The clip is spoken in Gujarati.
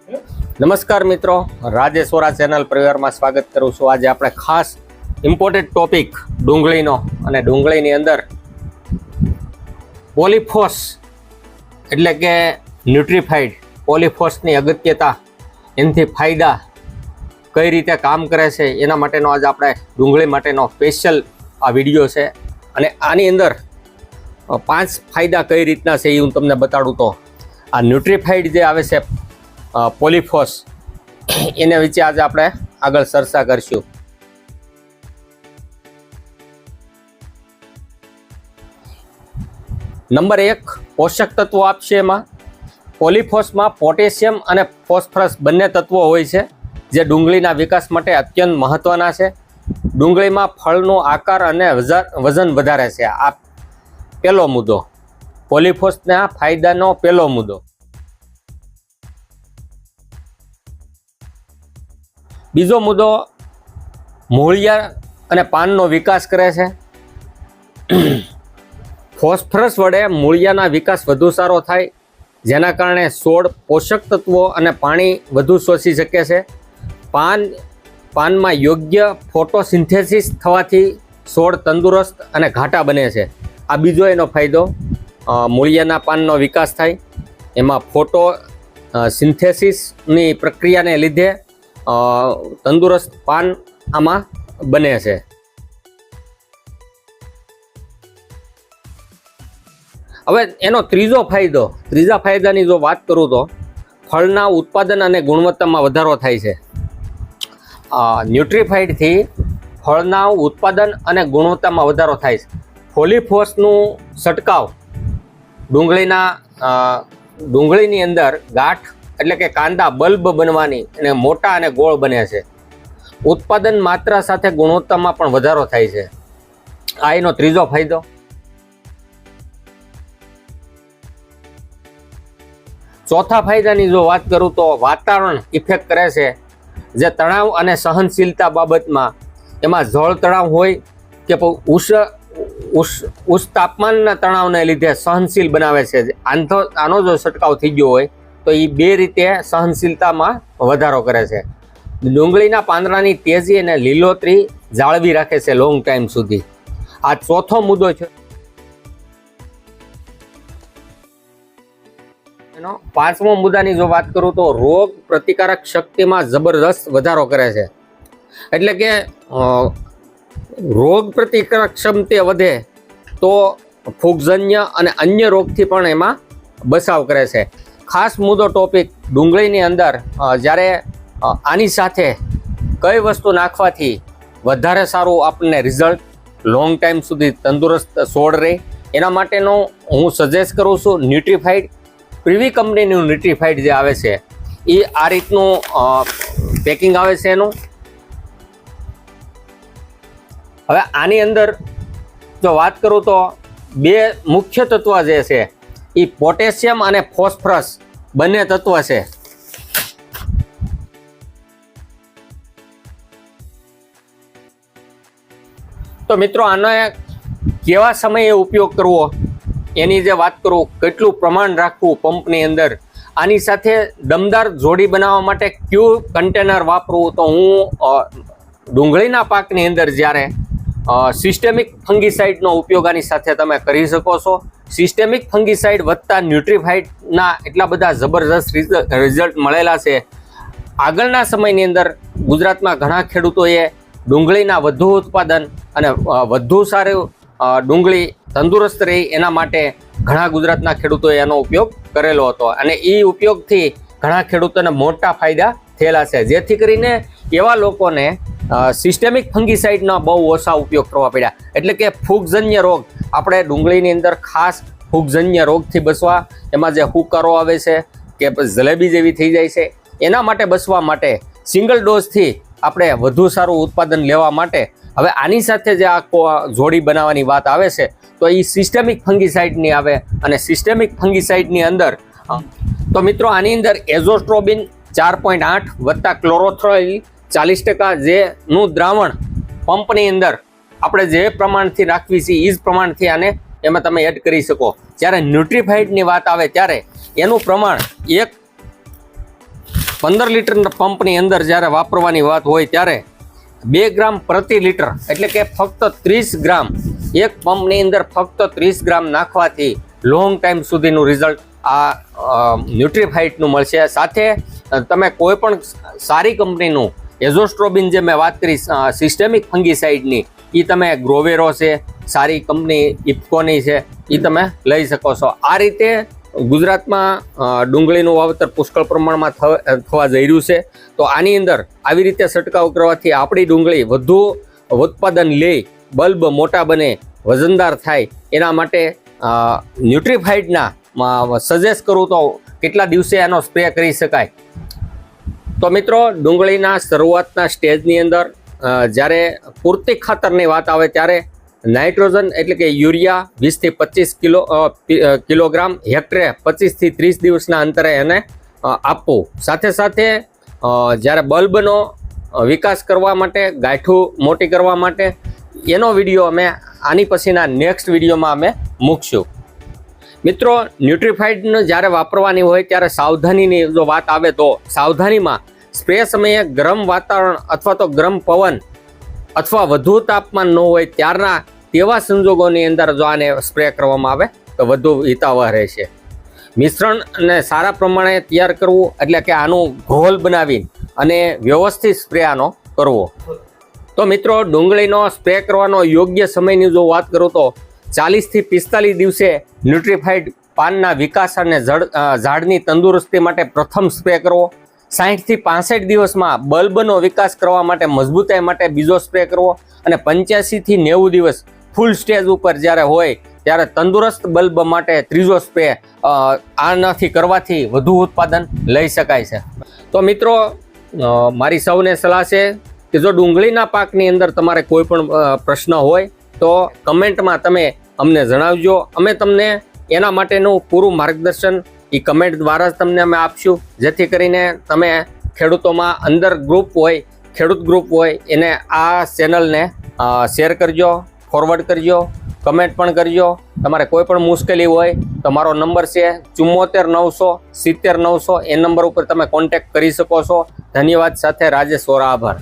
નમસ્કાર મિત્રો, રાજેશ્વરા ચેનલ પરિવારમાં સ્વાગત કરું છું। આજે આપણે ખાસ ઇમ્પોર્ટન્ટ ટોપિક ડુંગળીનો અને ડુંગળીની અંદર પોલીફોસ એટલે કે ન્યુટ્રીફાઈડ પોલીફોસની અગત્યતા, એનાથી ફાયદા, કઈ રીતે કામ કરે છે એના માટેનો આજે આપણે ડુંગળી માટેનો સ્પેશિયલ આ વિડીયો છે। અને આની અંદર 5 ફાયદા કઈ રીતના છે એ હું તમને બતાડું। તો આ ન્યુટ્રીફાઈડ જે આવે છે પોલીફોસ, એને વિશે આજે આપણે આગળ ચર્ચા કરશું। નંબર 1, પોષક તત્વો આપશે। એમાં પોલીફોસમાં પોટેશિયમ અને ફોસ્ફરસ બંને તત્વો હોય છે, જે ડુંગળીના વિકાસ માટે અત્યંત મહત્વના છે। ડુંગળીમાં ફળનો આકાર અને વજન વધારે છે। આ પહેલો મુદ્દો, પોલીફોસના ફાયદાનો પહેલો મુદ્દો। બીજો મુદ્દો, મૂળિયા અને પાનનો વિકાસ કરે છે। ફોસ્ફરસ વડે મૂળિયાના વિકાસ વધુ સારો થાય, જેના કારણે છોડ પોષક તત્વો અને પાણી વધુ શોષી શકે છે। પાનમાં યોગ્ય ફોટોસિન્થેસિસ થવાથી છોડ તંદુરસ્ત અને ઘાટા બને છે। આ બીજો એનો ફાયદો, મૂળિયાના પાનનો વિકાસ થાય, એમાં ફોટોસિન્થેસિસની પ્રક્રિયાને લીધે તંદુરસ્ત પાન આમાં બને છે। હવે એનો ત્રીજા ફાયદાની જો વાત કરું તો ફળના ઉત્પાદન અને ગુણવત્તામાં વધારો થાય છે। ન્યુટ્રીફાઈડથી ફળના ઉત્પાદન અને ગુણવત્તામાં વધારો થાય છે। પોલીફોસનું છંટકાવ ડુંગળીની અંદર ગાંઠ એટલે કે કાંદા બલ્બ બનવાની અને મોટા અને ગોળ બને છે। ઉત્પાદન માત્રા સાથે ગુણવત્તામાં પણ વધારો થાય છે। આ એનો ત્રીજો ફાયદો। ચોથા ફાયદાની જો વાત કરું તો વાતાવરણ ઇફેક્ટ કરે છે, જે તણાવ અને સહનશીલતા બાબતમાં, એમાં જળ તણાવ હોય કે ઉચ્ચ તાપમાનના તણાવને લીધે સહનશીલ બનાવે છે। આનો જો છંટકાવ થઈ ગયો હોય તો એ બે રીતે સહનશીલતામાં વધારો કરે છે। ડુંગળીના પાંદડાની તેજી અને લીલોતરી જાળવી રાખે છે લોંગ ટાઈમ સુધી। આ ચોથો મુદ્દો છે। એનો પાંચમો મુદ્દાની જો વાત કરું તો રોગ પ્રતિકારક શક્તિમાં જબરદસ્ત વધારો કરે છે। એટલે કે રોગ પ્રતિકારક ક્ષમતા વધે તો ફૂગજન્ય અને અન્ય રોગથી પણ એમાં બચાવ કરે છે। ખાસ મુદ્દો ટોપિક, ડુંગળીની અંદર જ્યારે આની સાથે કઈ વસ્તુ નાખવાથી વધારે સારું આપણને રિઝલ્ટ, લોંગ ટાઈમ સુધી તંદુરસ્ત છોડ રહે, એના માટેનો હું સજેસ્ટ કરું છું ન્યુટ્રીફાઈડ, પ્રીવી કંપનીનું ન્યુટ્રીફાઈડ જે આવે છે એ આ રીતનું પેકિંગ આવે છે એનું। હવે આની અંદર જો વાત કરું તો બે મુખ્ય તત્વ જે છે એ પોટેશિયમ અને ફોસ્ફરસ બંને તત્વ છે। તો મિત્રો, આનો કેવા સમયે ઉપયોગ કરવો એની જે વાત કરું, કેટલું પ્રમાણ રાખવું પંપની અંદર, આની સાથે દમદાર જોડી બનાવવા માટે કયું કન્ટેનર વાપરવું, તો હું ડુંગળીના પાકની અંદર જ્યારે સિસ્ટેમિક ફંગીસાઇડનો ઉપયોગ આની સાથે તમે કરી શકો છો। સિસ્ટેમિક ફંગીસાઇડ વત્તા ન્યુટ્રીફાઈડના એટલા બધા જબરદસ્ત રિઝલ્ટ મળેલા છે। આગળના સમયની અંદર ગુજરાતમાં ઘણા ખેડૂતોએ ડુંગળીના વધુ ઉત્પાદન અને વધુ સારું ડુંગળી તંદુરસ્ત રહી એના માટે ઘણા ગુજરાતના ખેડૂતોએ એનો ઉપયોગ કરેલો હતો, અને એ ઉપયોગથી ઘણા ખેડૂતોને મોટા ફાયદા થયેલા છે। જેથી કરીને એવા લોકોને સિસ્ટેમિક ફંગીસાઇડના બહુ ઓછા ઉપયોગ કરવા પડ્યા। એટલે કે ફૂગજન્ય રોગ, આપણે ડુંગળીની અંદર ખાસ ફૂગજન્ય રોગથી બચવા, એમાં જે હુકારો આવે છે કે જલેબી જેવી થઈ જાય છે, એના માટે બચવા માટે સિંગલ ડોઝથી આપણે વધુ સારું ઉત્પાદન લેવા માટે હવે આની સાથે જે આ જોડી બનાવવાની વાત આવે છે તો એ સિસ્ટેમિક ફંગીસાઇડની આવે। અને સિસ્ટેમિક ફંગીસાઇડની અંદર તો મિત્રો આની અંદર એઝોસ્ટ્રોબિન 4.8 વત્તા ક્લોરોથ્રોઇલ 40% જેનું દ્રાવણ પંપની અંદર આપણે જે પ્રમાણથી રાખવી છે એ જ પ્રમાણથી આને એમાં તમે એડ કરી શકો। જ્યારે ન્યુટ્રીફાઈડની વાત આવે ત્યારે એનું પ્રમાણ 1 15 લીટર પંપની અંદર જ્યારે વાપરવાની વાત હોય ત્યારે 2 ગ્રામ પ્રતિ લીટર એટલે કે ફક્ત 30 ગ્રામ એક પંપની અંદર ફક્ત 30 ગ્રામ નાખવાથી લોંગ ટાઈમ સુધીનું રિઝલ્ટ આ ન્યુટ્રીફાઇટનું મળશે. સાથે તમે કોઈ પણ સારી કંપનીનું એઝોસ્ટ્રોબિન જે મેં વાત કરી સિસ્ટેમિક ફંગીસાઇડની એ તમે ગ્રોવેરો છે, સારી કંપની ઇફકોની છે, એ તમે લઈ શકો છો. આ રીતે ગુજરાતમાં ડુંગળીનું વાવેતર પુષ્કળ પ્રમાણમાં થવા જઈ રહ્યું છે. તો આની અંદર આવી રીતે છંટકાવ કરવાથી આપણી ડુંગળી વધુ ઉત્પાદન લે, બલ્બ મોટા બને, વજનદાર થાય, એના માટે ન્યુટ્રીફાઇટના સજેસ્ટ કરું તો કેટલા દિવસે એનો સ્પ્રે કરી શકાય. તો મિત્રો, ડુંગળીના શરૂઆતના સ્ટેજની અંદર જ્યારે પૂરતી ખાતરની વાત આવે ત્યારે નાઇટ્રોજન એટલે કે યુરિયા 20 થી 25 કિલોગ્રામ હેક્ટરે 25 થી 30 દિવસના અંતરે એને આપવું. સાથે સાથે જ્યારે બલ્બનો વિકાસ કરવા માટે, ગાંઠું મોટી કરવા માટે એનો વિડીયો અમે આની પછીના નેક્સ્ટ વિડીયોમાં અમે મૂકશું. મિત્રો, ન્યુટ્રીફાઇડને જ્યારે વાપરવાની હોય ત્યારે સાવધાનીની જો વાત આવે તો સાવધાનીમાં સ્પ્રે સમયે ગરમ વાતાવરણ અથવા તો ગરમ પવન અથવા વધુ તાપમાન ન હોય ત્યારના તેવા સંજોગોની અંદર જો આને સ્પ્રે કરવામાં આવે તો વધુ હિતાવહ રહેશે. મિશ્રણને સારા પ્રમાણે તૈયાર કરવું એટલે કે આનું ઘોલ બનાવીને અને વ્યવસ્થિત સ્પ્રે આનો કરવો. તો મિત્રો, ડુંગળીનો સ્પ્રે કરવાનો યોગ્ય સમયની જો વાત કરું તો 40 થી 45 દિવસે ન્યુટ્રીફાઇડ પાનના વિકાસ અને ઝાડની તંદુરસ્તી માટે પ્રથમ સ્પ્રે કરવો. 60 થી 65 દિવસમાં બલ્બનો વિકાસ કરવા માટે, મજબૂતાઈ માટે બીજો સ્પ્રે કરવો. અને 85 થી 90 દિવસ ફૂલ સ્ટેજ ઉપર જ્યારે હોય ત્યારે તંદુરસ્ત બલ્બ માટે ત્રીજો સ્પ્રે આનાથી કરવાથી વધુ ઉત્પાદન લઈ શકાય છે. તો મિત્રો, મારી સૌને સલાહ છે કે જો ડુંગળીના પાકની અંદર તમારે કોઈ પણ પ્રશ્ન હોય તો કમેન્ટમાં તમે અમને જણાવજો. અમે તમને એના માટેનું પૂરું માર્ગદર્શન એ કમેન્ટ દ્વારા જ તમને અમે આપશું, જેથી કરીને તમે ખેડૂતોમાં અંદર ગ્રુપ હોય, ખેડૂત ગ્રુપ હોય, એને આ ચેનલને શેર કરજો, ફોરવર્ડ કરજો, કમેન્ટ પણ કરજો. તમારે કોઈ પણ મુશ્કેલી હોય તો મારો નંબર છે 74 900 70 900. એ નંબર ઉપર તમે કોન્ટેક્ટ કરી શકો છો. ધન્યવાદ. સાથે રાજેશ વોરા. આભાર.